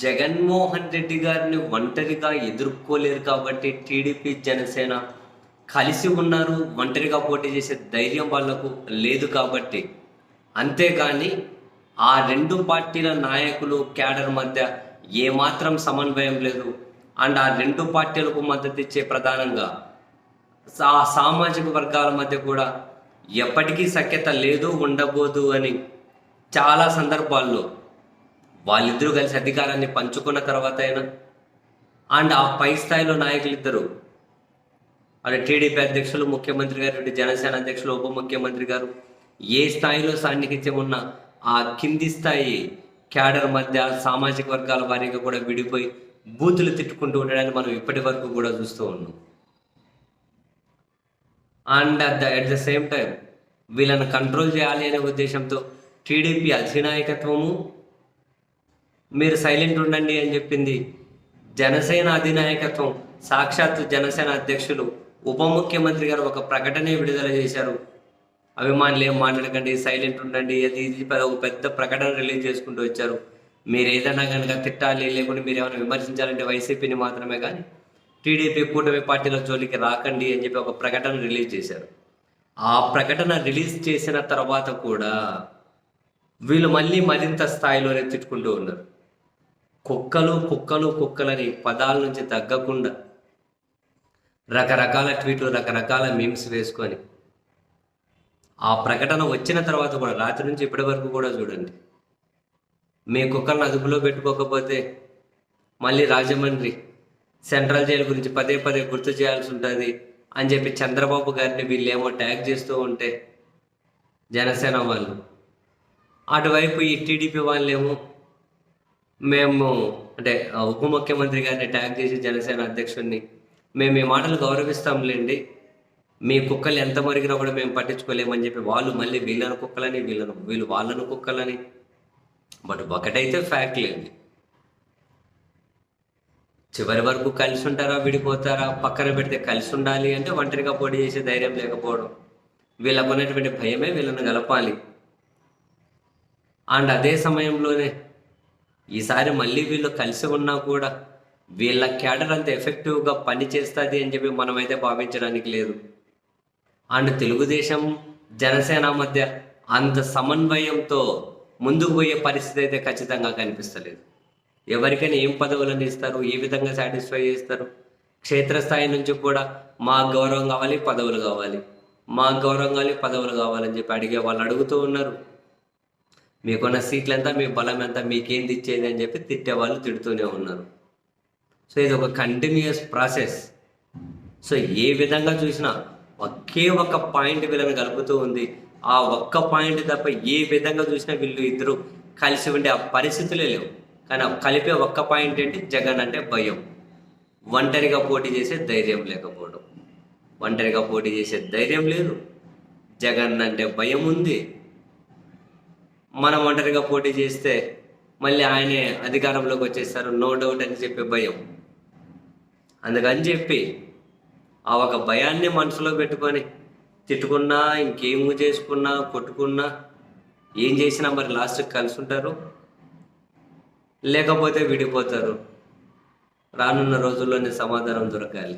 జగన్మోహన్ రెడ్డి గారిని ఒంటరిగా ఎదుర్కోలేరు కాబట్టి టీడీపీ జనసేన కలిసి ఉన్నారు. ఒంటరిగా పోటీ చేసే ధైర్యం వాళ్లకు లేదు కాబట్టి. అంతేగాని ఆ రెండు పార్టీల నాయకులు క్యాడర్ మధ్య ఏమాత్రం సమన్వయం లేదు. అండ్ ఆ రెండు పార్టీలకు మద్దతు ఇచ్చే ప్రధానంగా సామాజిక వర్గాల మధ్య కూడా ఎప్పటికీ సఖ్యత లేదు, ఉండబోదు అని చాలా సందర్భాల్లో వాళ్ళిద్దరూ కలిసి అధికారాన్ని పంచుకున్న తర్వాత అయినా అండ్ ఆ పై స్థాయిలో నాయకులిద్దరూ అంటే టీడీపీ అధ్యక్షులు, ముఖ్యమంత్రి గారు, ఇటు జనసేన అధ్యక్షులు, ఉప ముఖ్యమంత్రి గారు ఏ స్థాయిలో సాన్నిహిత్యం ఉన్న ఆ కింది స్థాయి క్యాడర్ మధ్య సామాజిక వర్గాల వారీగా కూడా విడిపోయి బూతులు తిట్టుకుంటూ ఉండడాన్ని మనం ఇప్పటి వరకు కూడా చూస్తూ ఉన్నాం. And at the same time వీళ్ళని కంట్రోల్ చేయాలి అనే ఉద్దేశంతో టీడీపీ అధినాయకత్వము మీరు సైలెంట్ ఉండండి అని చెప్పింది. జనసేన అధినాయకత్వం సాక్షాత్తు జనసేన అధ్యక్షులు, ఉప ముఖ్యమంత్రి గారు ఒక ప్రకటన విడుదల చేశారు. అభిమానులు ఏం మాట్లాడకండి, సైలెంట్ ఉండండి, అది ఇది ఒక పెద్ద ప్రకటన రిలీజ్ చేసుకుంటూ వచ్చారు. మీరు ఏదైనా కనుక తిట్టాలి, లేకుంటే మీరు ఏమైనా విమర్శించాలంటే వైసీపీని మాత్రమే, కానీ టీడీపీ కూటమి పార్టీల జోలికి రాకండి అని చెప్పి ఒక ప్రకటన రిలీజ్ చేశారు. ఆ ప్రకటన రిలీజ్ చేసిన తర్వాత కూడా వీళ్ళు మళ్ళీ మరింత స్థాయిలోనే తిట్టుకుంటూ ఉన్నారు. కుక్కలు కుక్కలు కుక్కలని పదాల నుంచి తగ్గకుండా రకరకాల ట్వీట్లు, రకరకాల మీమ్స్ వేసుకొని ఆ ప్రకటన వచ్చిన తర్వాత కూడా రాత్రి నుంచి ఇప్పటి వరకు కూడా చూడండి, మీ కుక్కలను అదుపులో పెట్టుకోకపోతే మళ్ళీ రాజమండ్రి సెంట్రల్ జైలు గురించి పదే పదే గుర్తు చేయాల్సి ఉంటుంది అని చెప్పి చంద్రబాబు గారిని వీళ్ళేమో ట్యాగ్ చేస్తూ ఉంటే జనసేన వాళ్ళు, అటువైపు ఈ టీడీపీ వాళ్ళేమో మేము అంటే ఉప ముఖ్యమంత్రి గారిని ట్యాగ్ చేసి జనసేన అధ్యక్షుడిని మేము ఈ మాటలు గౌరవిస్తాంలేండి, మీ కుక్కలు ఎంత మరిగినా కూడా మేము పట్టించుకోలేమని చెప్పి వాళ్ళు మళ్ళీ వీళ్ళను కుక్కలని వీళ్ళు వాళ్ళను కుక్కలని. బట్ ఒకటైతే ఫ్యాక్ట్ లేండి, చివరి వరకు కలిసి ఉంటారా విడిపోతారా పక్కన పెడితే కలిసి ఉండాలి అంటే ఒంటరిగా పోటీ చేసే ధైర్యం లేకపోవడం, వీళ్ళకు ఉన్నటువంటి భయమే వీళ్ళను గలపాలి. అండ్ అదే సమయంలోనే ఈసారి మళ్ళీ వీళ్ళు కలిసి ఉన్నా కూడా వీళ్ళ క్యాడర్ అంత ఎఫెక్టివ్గా పనిచేస్తుంది అని చెప్పి మనమైతే భావించడానికి లేదు. అండ్ తెలుగుదేశం జనసేన మధ్య అంత సమన్వయంతో ముందుకు పోయే పరిస్థితి అయితే ఖచ్చితంగా కనిపిస్తలేదు. ఎవరికైనా ఏం పదవులను ఇస్తారు, ఏ విధంగా సాటిస్ఫై చేస్తారు? క్షేత్రస్థాయి నుంచి కూడా మాకు గౌరవం కావాలి, పదవులు కావాలి, మాకు గౌరవం కావాలి, పదవులు కావాలని చెప్పి అడిగే వాళ్ళు అడుగుతూ ఉన్నారు. మీకున్న సీట్లు ఎంత, మీ బలం ఎంత, మీకేంది ఇచ్చేది అని చెప్పి తిట్టే వాళ్ళు తిడుతూనే ఉన్నారు. సో ఇది ఒక కంటిన్యూస్ ప్రాసెస్. సో ఏ విధంగా చూసినా ఒకే ఒక పాయింట్ వీళ్ళని కలుపుతూ ఉంది. ఆ ఒక్క పాయింట్ తప్ప ఏ విధంగా చూసినా వీళ్ళు ఇద్దరు కలిసి ఉండే ఆ పరిస్థితులే లేవు. కానీ కలిపే ఒక్క పాయింట్ ఏంటి? జగన్ అంటే భయం, ఒంటరిగా పోటీ చేసే ధైర్యం లేకపోవడం. ఒంటరిగా పోటీ చేసే ధైర్యం లేదు, జగన్ అంటే భయం ఉంది. మనం ఒంటరిగా పోటీ చేస్తే మళ్ళీ ఆయనే అధికారంలోకి వచ్చేస్తారు, నో డౌట్ అని చెప్పే భయం. అందుకని చెప్పి ఆ ఒక భయాన్ని మనసులో పెట్టుకొని తిట్టుకున్నా, ఇంకేం చేసుకున్నా, కొట్టుకున్నా, ఏం చేసినా మరి లాస్ట్కి కలిసి ఉంటారు, లేకపోతే విడిపోతారు. రానున్న రోజుల్లోనే సమాధానం దొరకాలి.